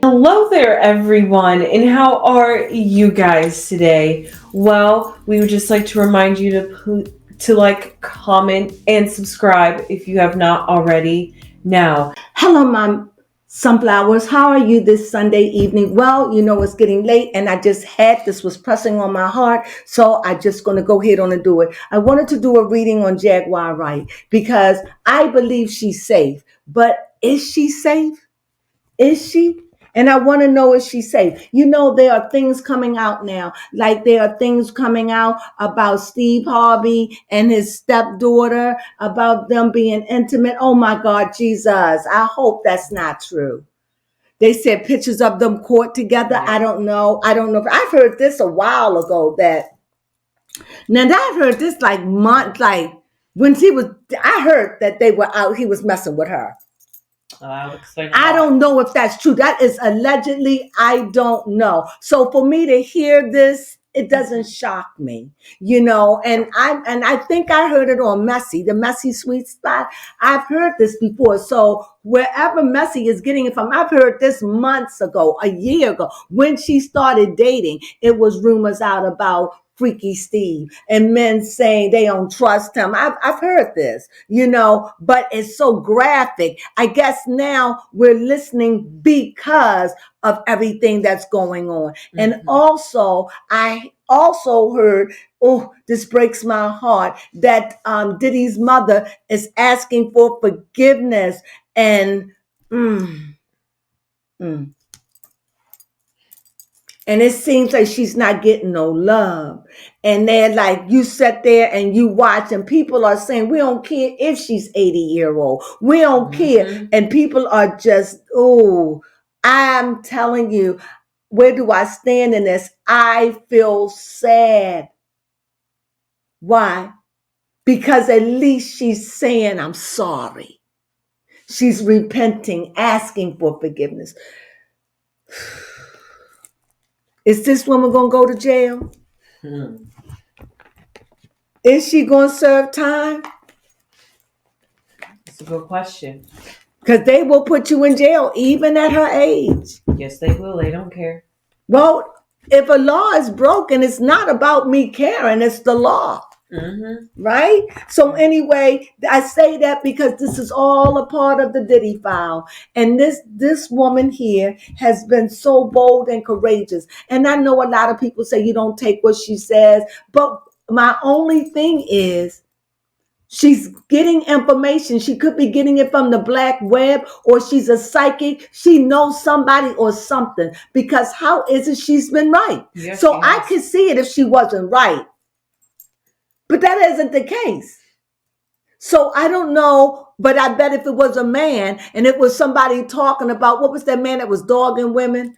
Hello there, everyone, and how are you guys today? Well, we would just like to remind you to like, comment, and subscribe if you have not already. Now, Hello, my sunflowers. How are you this Sunday evening? Well, it's getting late and I just had this was pressing on my heart. So I just going to go ahead on and do it. I wanted to do a reading on Jaguar Wright because I believe she's safe. But is she safe? Is she? And I want to know if she's safe. There are things coming out now. Like there are things coming out about Steve Harvey and his stepdaughter, about them being intimate. Oh my God, Jesus. I hope that's not true. They said pictures of them caught together. yeah. I don't know. I don't know. I've heard this a while ago that now I've heard this like months, like when I heard that they were out, he was messing with her. I'll explain I don't know if that's true. That is allegedly, I don't know. So for me to hear this, it doesn't shock me, and I think I heard it on Messy, the Messy Sweet Spot. I've heard this before. So wherever Messy is getting it from, I've heard this months ago, a year ago, when she started dating. It was rumors out about Freaky Steve and men saying they don't trust him. I've heard this, but it's so graphic. I guess now we're listening because of everything that's going on. And also, I also heard, oh, this breaks my heart, that Diddy's mother is asking for forgiveness and mm, mm. And it seems like she's not getting no love. And they're like, you sit there and you watch, and people are saying, we don't care if she's 80-year old. We don't care. And people are just, oh, I'm telling you, where do I stand in this? I feel sad. Why? Because at least she's saying, I'm sorry. She's repenting, asking for forgiveness. Is this woman going to go to jail? Is she going to serve time? That's a good question. Because they will put you in jail even at her age. Yes, they will. They don't care. Well, if a law is broken, it's not about me caring, it's the law. Right? So anyway, I say that because this is all a part of the Diddy file. And this woman here has been so bold and courageous. And I know a lot of people say you don't take what she says, but my only thing is she's getting information. She could be getting it from the black web, or she's a psychic. She knows somebody or something, because how is it she's been right? Yes, so I could see it if she wasn't right. But that isn't the case. So I don't know, but I bet if it was a man and it was somebody talking about, what was that man that was dogging women?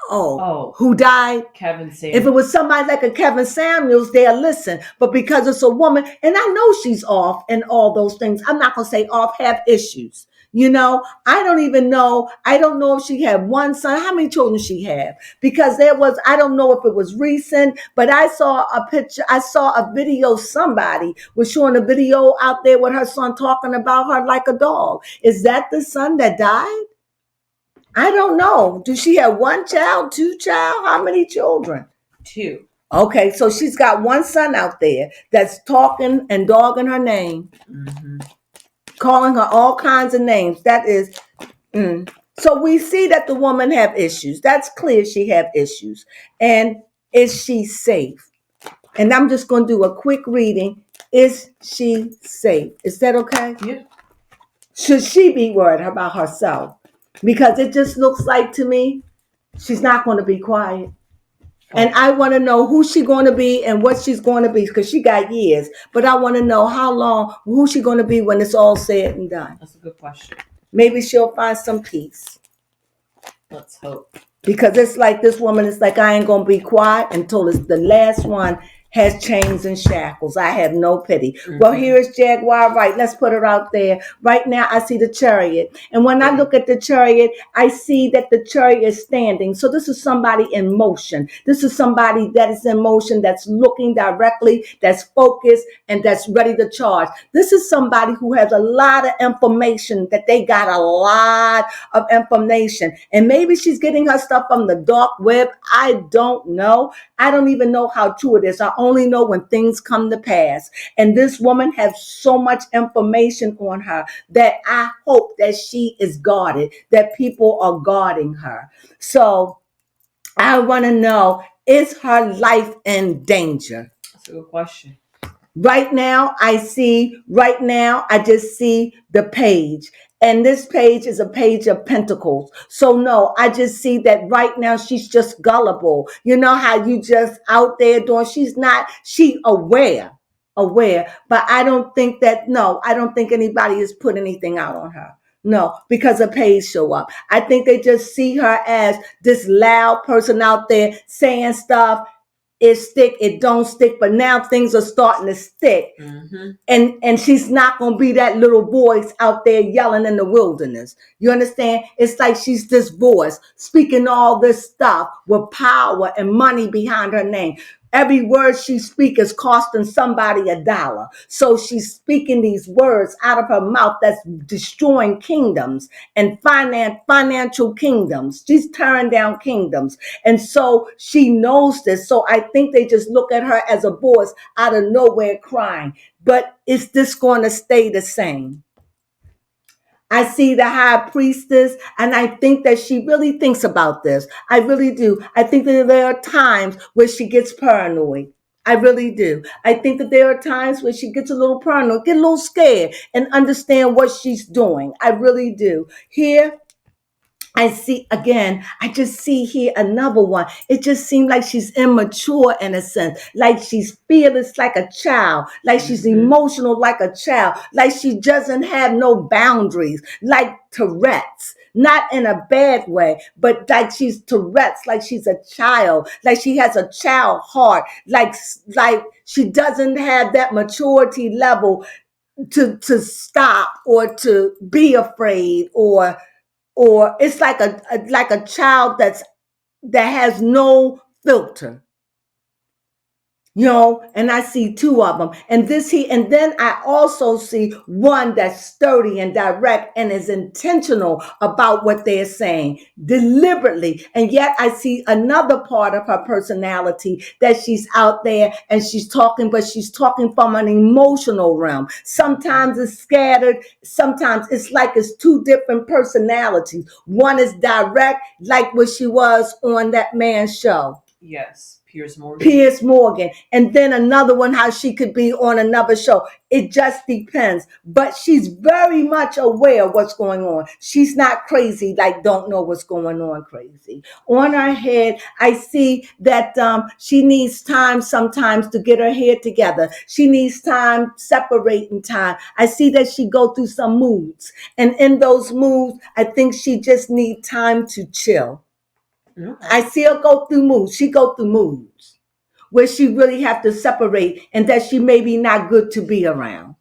Who died? Kevin Samuels. If it was somebody like a Kevin Samuels, they'll listen. But because it's a woman, and I know she's off and all those things, I'm not going to say off, have issues. I don't even know. I don't know if she had one son. How many children she had? Because I don't know if it was recent, but I saw a picture. I saw a video. Somebody was showing a video out there with her son talking about her like a dog. Is that the son that died? I don't know. Does she have one child, two child? How many children? Two. Okay, so she's got one son out there that's talking and dogging her name, calling her all kinds of names. That is, so we see that the woman have issues. That's clear. She have issues. And is she safe? And I'm just going to do a quick reading. Is she safe? Is that okay? Yeah. Should she be worried about herself? Because it just looks like to me, she's not going to be quiet. And I want to know who she's going to be and what she's going to be, because she got years. But I want to know how long, who she's going to be when it's all said and done. That's a good question. Maybe she'll find some peace. Let's hope. Because it's like this woman is like, I ain't going to be quiet until it's the last one has chains and shackles. I have no pity. Well, here is Jaguar Wright. Let's put her out there. Right now, I see the Chariot. And when I look at the Chariot, I see that the Chariot is standing. So this is somebody in motion. This is somebody that is in motion, that's looking directly, that's focused, and that's ready to charge. This is somebody who has a lot of information, that they got a lot of information. And maybe she's getting her stuff from the dark web. I don't know. I don't even know how true it is. I only know when things come to pass. And this woman has so much information on her that I hope that she is guarded, that people are guarding her. So I want to know, is her life in danger? That's a good question. Right now, I just see the page. And this page is a page of pentacles. So no, I just see that right now she's just gullible. You know how you just out there doing, she aware. But I don't think anybody has put anything out on her. No, because a page show up. I think they just see her as this loud person out there saying stuff. It stick, it don't stick, but now things are starting to stick. And she's not going to be that little voice out there yelling in the wilderness. You understand? It's like she's this voice speaking all this stuff with power and money behind her name. Every word she speaks is costing somebody $1. So she's speaking these words out of her mouth that's destroying kingdoms and financial kingdoms. She's tearing down kingdoms. And so she knows this. So I think they just look at her as a voice out of nowhere crying. But is this going to stay the same? I see the high priestess, and I think that she really thinks about this. I really do. I think that there are times where she gets paranoid. I really do. I think that there are times where she gets a little paranoid, get a little scared, and understand what she's doing. I really do. Here, I just see here another one. It just seems like she's immature in a sense, like she's fearless like a child, like she's emotional like a child, like she doesn't have no boundaries, like Tourette's. Not in a bad way, but like she's Tourette's, like she's a child, like she has a child heart, like she doesn't have that maturity level to stop or to be afraid, or it's like a child that has no filter. And I see two of them. And then I also see one that's sturdy and direct and is intentional about what they're saying deliberately. And yet I see another part of her personality that she's out there and she's talking, but she's talking from an emotional realm. Sometimes it's scattered. Sometimes it's like it's two different personalities. One is direct, like what she was on that man's show. Yes. Piers Morgan. And then another one, how she could be on another show. It just depends. But she's very much aware of what's going on. She's not crazy, like don't know what's going on crazy. On her head, I see that she needs time sometimes to get her head together. She needs time, separating time. I see that she go through some moods. And in those moods, I think she just needs time to chill. Okay. I see her go through moods. She go through moods where she really have to separate and that she may be not good to be around.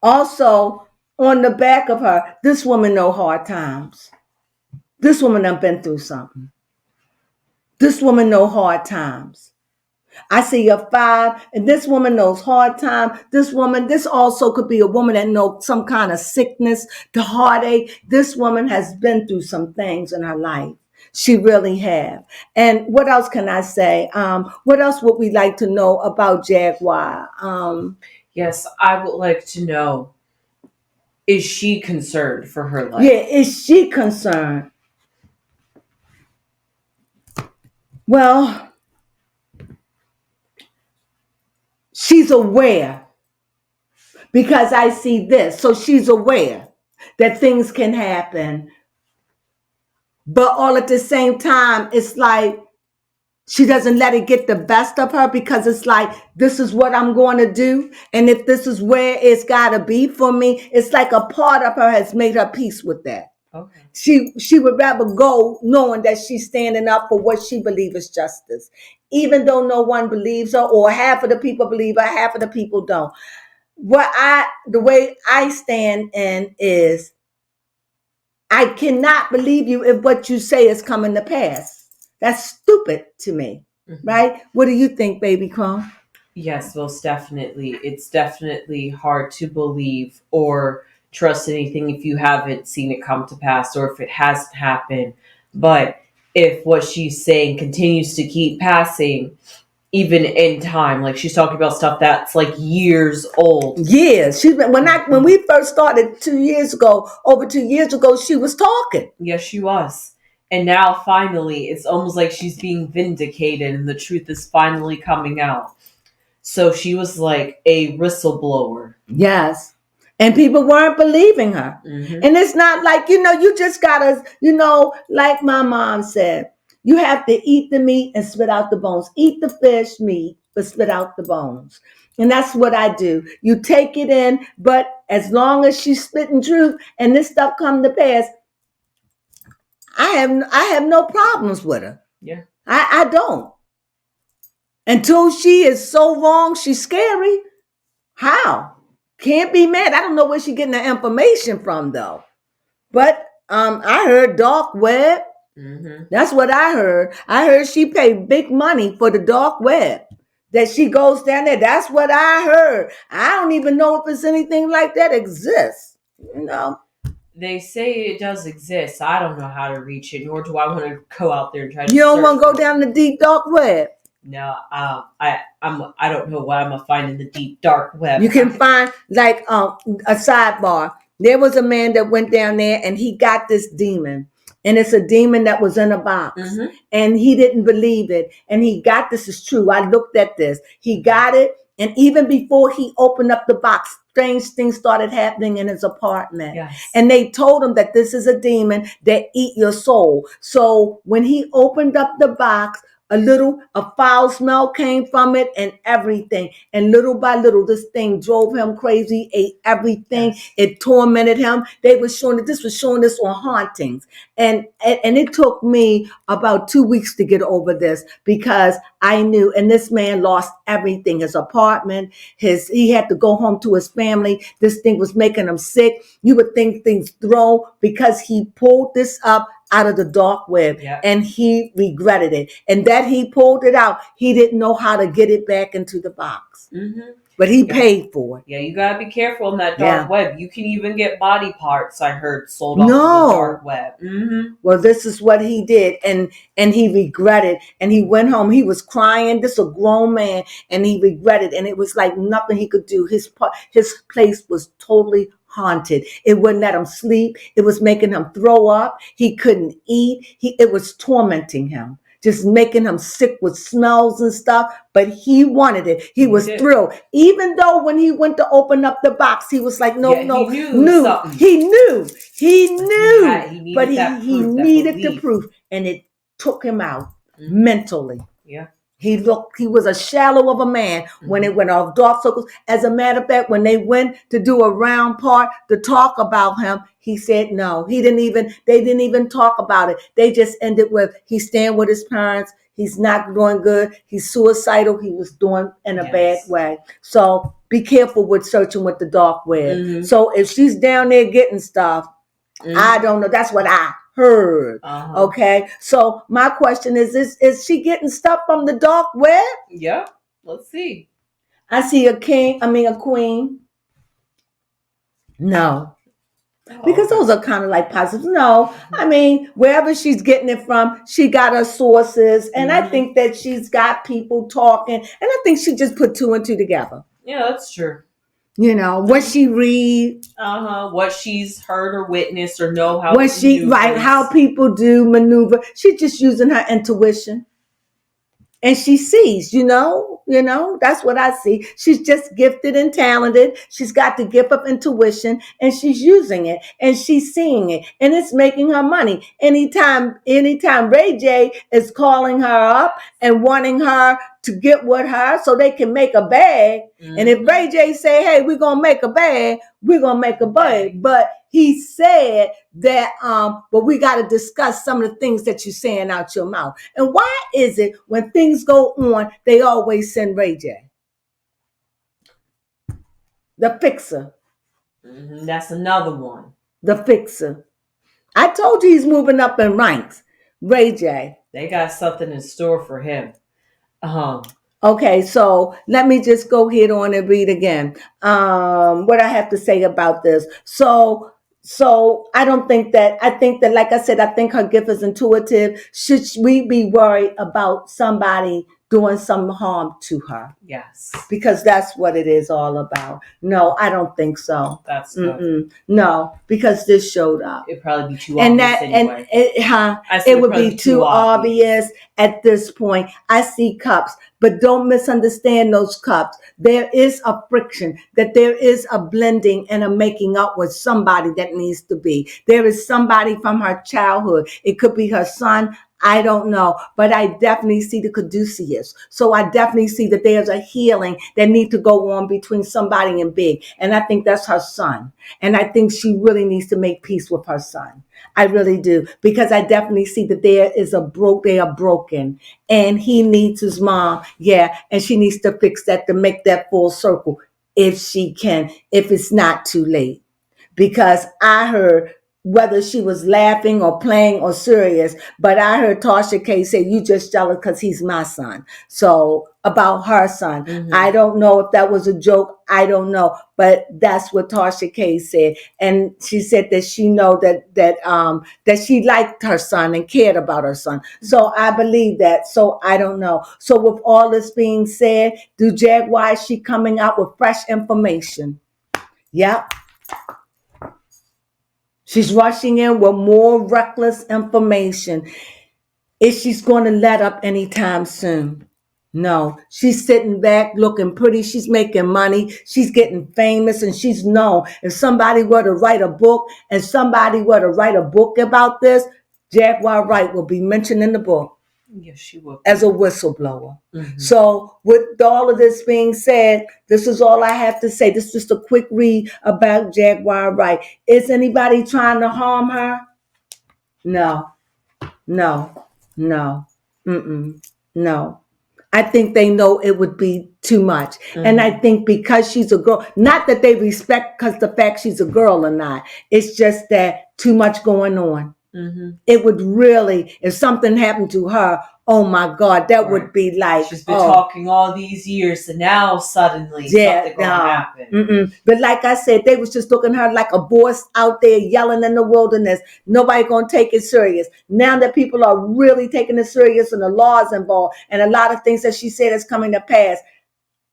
Also, on the back of her, this woman know hard times. This woman done been through something. This woman know hard times. I see a 5, and this woman knows hard time. This also could be a woman that knows some kind of sickness, the heartache. This woman has been through some things in her life. She really have. And what else can I say? What else would we like to know about Jaguar? Yes, I would like to know, is she concerned for her life? Yeah, is she concerned? Well, she's aware, because I see this. So she's aware that things can happen. But all at the same time, it's like she doesn't let it get the best of her, because it's like, this is what I'm going to do. And if this is where it's got to be for me, it's like a part of her has made her peace with that. Okay. She would rather go knowing that she's standing up for what she believes is justice, even though no one believes her, or half of the people believe her, half of the people don't. The way I stand in is, I cannot believe you if what you say is coming to pass. That's stupid to me, right? What do you think, baby Crone? Yes, most definitely. It's definitely hard to believe or trust anything if you haven't seen it come to pass or if it hasn't happened. But if what she's saying continues to keep passing, even in time, like she's talking about stuff that's like years old. Years. She's been, when we first started 2 years ago, over 2 years ago, she was talking. Yes, she was. And now finally, it's almost like she's being vindicated and the truth is finally coming out. So she was like a whistleblower. Yes. And people weren't believing her. Mm-hmm. And it's not like, you just gotta, like my mom said, you have to eat the meat and spit out the bones. Eat the fish meat, but spit out the bones. And that's what I do. You take it in, but as long as she's spitting truth and this stuff come to pass, I have no problems with her. Yeah. I don't. Until she is so wrong, she's scary. How? Can't be mad. I don't know where she's getting the information from though. But I heard dark web. Mm-hmm. That's what I heard. I heard she paid big money for the dark web. That she goes down there. That's what I heard. I don't even know if it's anything like that exists. They say it does exist. I don't know how to reach it, nor do I want to go out there and try to. You don't want to go down the deep dark web. No, I don't know what I'm gonna find in the deep dark web. You can find like a sidebar. There was a man that went down there and he got this demon. And it's a demon that was in a box. Mm-hmm. And he didn't believe it. And he got, this is true. I looked at this. He got it. And even before he opened up the box, strange things started happening in his apartment. Yes. And they told him that this is a demon that eat your soul. So when he opened up the box, a foul smell came from it and everything. And little by little, this thing drove him crazy, ate everything. Yes. It tormented him. This was showing this on Hauntings. And it took me about 2 weeks to get over this because I knew, and this man lost everything, his apartment, he had to go home to his family. This thing was making him sick. You would think things thrown because he pulled this up out of the dark web. Yep. And he regretted it. And that he pulled it out, he didn't know how to get it back into the box. Mm-hmm. But he paid for it. Yeah, you gotta be careful in that dark web. You can even get body parts, I heard, sold off the dark web. Mm-hmm. Well, this is what he did, and he regretted. And he went home. He was crying. This is a grown man, and he regretted. And it was like nothing he could do. His place was totally haunted. It wouldn't let him sleep. It was making him throw up. He couldn't eat. It was tormenting him, just making him sick with smells and stuff. But he wanted it. He was thrilled. Even though when he went to open up the box, he was like, no. He knew. But he needed the proof. And it took him out mentally. Yeah. He was a shallow of a man when it went off dark circles. As a matter of fact, when they went to do a round part to talk about him, he said no. They didn't even talk about it. They just ended with, he's staying with his parents. He's not doing good. He's suicidal. He was doing in a bad way. So be careful with searching with the dark web. Mm-hmm. So if she's down there getting stuff, I don't know. That's what I heard. Uh-huh. Okay. So my question is she getting stuff from the dark web? Yeah. Let's see. I see a queen. No. Because those are kind of like positives. No, I mean, wherever she's getting it from, she got her sources. And I think that she's got people talking. And I think she just put 2 and 2 together. Yeah, that's true. What she read. What she's heard or witnessed or know how. How people do maneuver. She's just using her intuition. And she sees, that's what I see. She's just gifted and talented. She's got the gift of intuition and she's using it and she's seeing it and it's making her money. Anytime Ray J is calling her up and wanting her to get with her so they can make a bag. Mm-hmm. And if Ray J say, hey, we're going to make a bag, we're going to make a bag. But he said that, but we got to discuss some of the things that you're saying out your mouth. And why is it when things go on, they always send Ray J? The fixer. Mm-hmm. That's another one. The fixer. I told you he's moving up in ranks. Ray J. They got something in store for him. Okay, so let me just go ahead on and read again. What I have to say about this. So I don't think that, I think that, like I said, I think her gift is intuitive. Should we be worried about somebody doing some harm to her? Yes. Because that's what it is all about. No, I don't think so. That's good. No, because this showed up. It'd probably be too obvious anyway. It would be too obvious at this point. I see cups, but don't misunderstand those cups. There is a friction, that there is a blending and a making up with somebody that needs to be. There is somebody from her childhood. It could be her son. I don't know, but I definitely see the caduceus. So I definitely see that there's a healing that needs to go on between somebody and Big. And I think that's her son. And I think she really needs to make peace with her son. I really do, because I definitely see that they are broken, and he needs his mom. Yeah. And she needs to fix that, to make that full circle if she can, if it's not too late. Because I heard, whether she was laughing or playing or serious, but I heard Tasha K say, you just jealous because he's my son. So about her son. Mm-hmm. I don't know if that was a joke. I don't know. But that's what Tasha K said. And she said that she know that she liked her son and cared about her son. So I believe that. So I don't know. So with all this being said, do Jaguar, is she coming out with fresh information? Yep. She's rushing in with more reckless information. Is she going to let up anytime soon? No. She's sitting back looking pretty. She's making money. She's getting famous, and she's known. If somebody were to write a book about this, Jaguar Wright will be mentioned in the book. Yes, she will. As a whistleblower. Mm-hmm. So with all of this being said, this is all I have to say. This is just a quick read about Jaguar Wright. Is anybody trying to harm her? No. No. I think they know it would be too much. Mm-hmm. And I think because she's a girl, not that they respect because the fact she's a girl or not, it's just that too much going on. Mm-hmm. It would really, if something happened to her, oh my God, that would be like, she's been talking all these years, and now suddenly something gonna happen. Mm-mm. But like I said, they was just looking at her like a boss out there yelling in the wilderness. Nobody gonna take it serious. Now that people are really taking it serious and the laws involved and a lot of things that she said is coming to pass,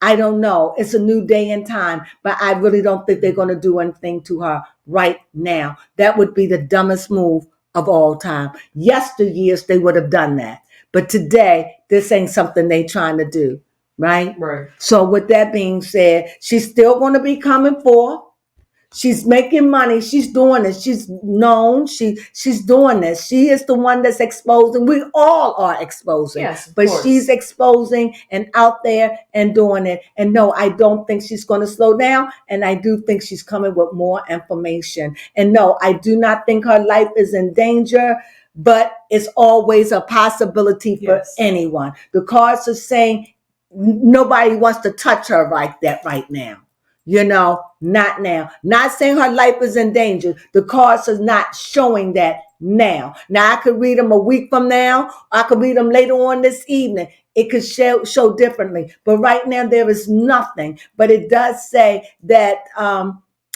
I don't know. It's a new day and time, but I really don't think they're going to do anything to her right now. That would be the dumbest move of all time. Yesteryears, they would have done that. But today, this ain't something they trying to do, right? Right. So with that being said, she's still going to be coming forth. She's making money. She's doing it. She's known. She's doing this. She is the one that's exposing. We all are exposing. Yes, but she's exposing and out there and doing it. And no, I don't think she's going to slow down. And I do think she's coming with more information. And no, I do not think her life is in danger, but it's always a possibility for anyone. The cards are saying nobody wants to touch her like that right now. You know, not now. Not saying her life is in danger. The cards are not showing that now. Now, I could read them a week from now. I could read them later on this evening. It could show differently. But right now, there is nothing. But it does say that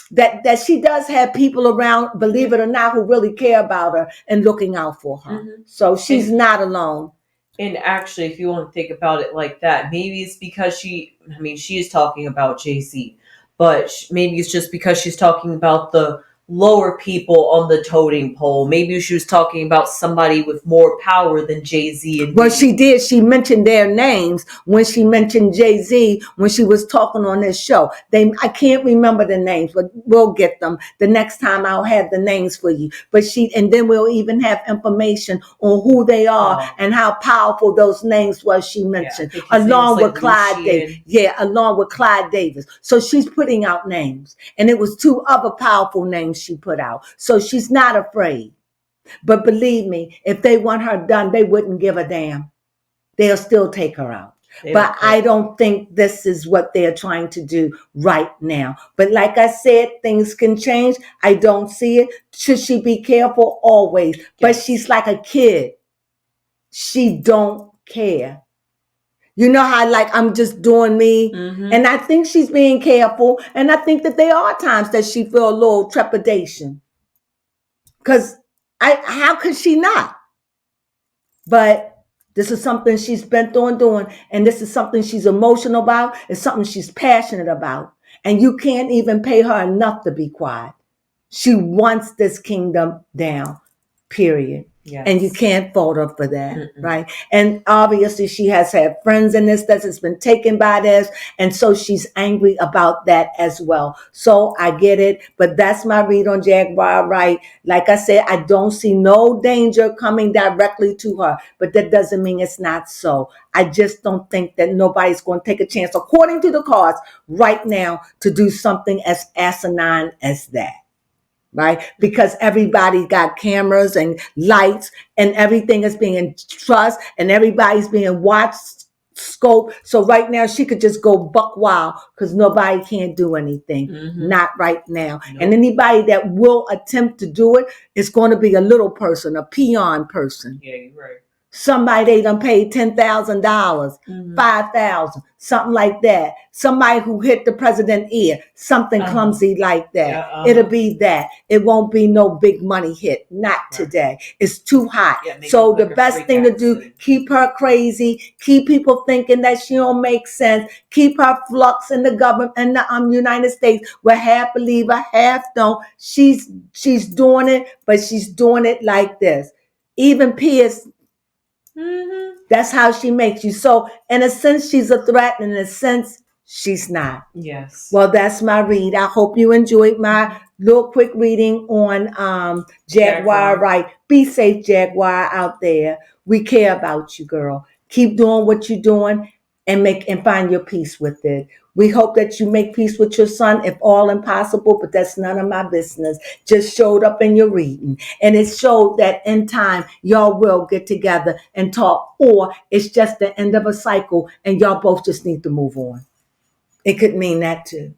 that she does have people around, believe it or not, who really care about her and looking out for her. Mm-hmm. So she's not alone. And actually, if you want to think about it like that, maybe it's because she is talking about Jay-Z. But maybe it's just because she's talking about the lower people on the totem pole. Maybe she was talking about somebody with more power than Jay-Z and Well, Diddy. she did. She mentioned their names when she mentioned Jay-Z when she was talking on this show. I can't remember the names, but we'll get them. The next time I'll have the names for you. And then we'll even have information on who they are and how powerful those names was she mentioned, along with Clyde Davis. Yeah, along with Clyde Davis. So she's putting out names. And it was 2 other powerful names she put out. So she's not afraid. But believe me, if they want her done, they wouldn't give a damn. They'll still take her out. But I don't think this is what they're trying to do right now. But like I said, things can change. I don't see it. Should she be careful? Always. Yes. But she's like a kid. She don't care. You know how I'm just doing me? Mm-hmm. And I think she's being careful. And I think that there are times that she feel a little trepidation. Because how could she not? But this is something she's bent on doing, and this is something she's emotional about. It's something she's passionate about. And you can't even pay her enough to be quiet. She wants this kingdom down, period. Yes. And you can't fault her for that, right? And obviously she has had friends in this that has been taken by this. And so she's angry about that as well. So I get it. But that's my read on Jaguar Wright. Like I said, I don't see no danger coming directly to her. But that doesn't mean it's not so. I just don't think that nobody's going to take a chance, according to the cards right now, to do something as asinine as that. Right? Because everybody got cameras and lights and everything is being trust and everybody's being watched, scope. So right now she could just go buck wild because nobody can do anything. Mm-hmm. Not right now. Nope. And anybody that will attempt to do it is going to be a little person, a peon person. Yeah, you're right. Somebody they done paid $10,000, $5,000, something like that. Somebody who hit the president's ear, something clumsy like that. Yeah, It'll be that. It won't be no big money hit. Not today. It's too hot. Yeah, so the best thing to do, keep her crazy, keep people thinking that she don't make sense, keep her flux in the government and the United States where half believe her, half don't. She's doing it, but she's doing it like this. Even Pierce. Mm-hmm. That's how she makes you. So in a sense, she's a threat. And in a sense, she's not. Yes. Well, that's my read. I hope you enjoyed my little quick reading on Jaguar Wright. Be safe, Jaguar, out there. We care about you, girl. Keep doing what you're doing and find your peace with it. We hope that you make peace with your son, if all impossible, but that's none of my business. Just showed up in your reading. And it showed that in time, y'all will get together and talk, or it's just the end of a cycle and y'all both just need to move on. It could mean that too.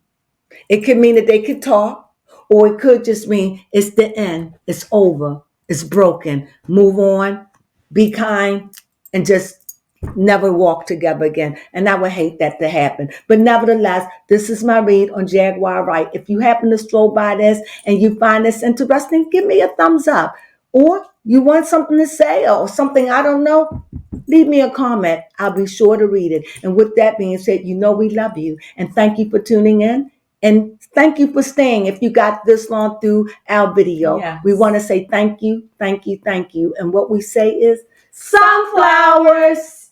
It could mean that they could talk, or it could just mean it's the end. It's over. It's broken. Move on. Be kind and just never walk together again. And I would hate that to happen. But nevertheless, this is my read on Jaguar Wright. If you happen to stroll by this and you find this interesting, give me a thumbs up. Or you want something to say or something I don't know, leave me a comment. I'll be sure to read it. And with that being said, you know we love you. And thank you for tuning in. And thank you for staying. If you got this long through our video, we want to say thank you, thank you, thank you. And what we say is sunflowers.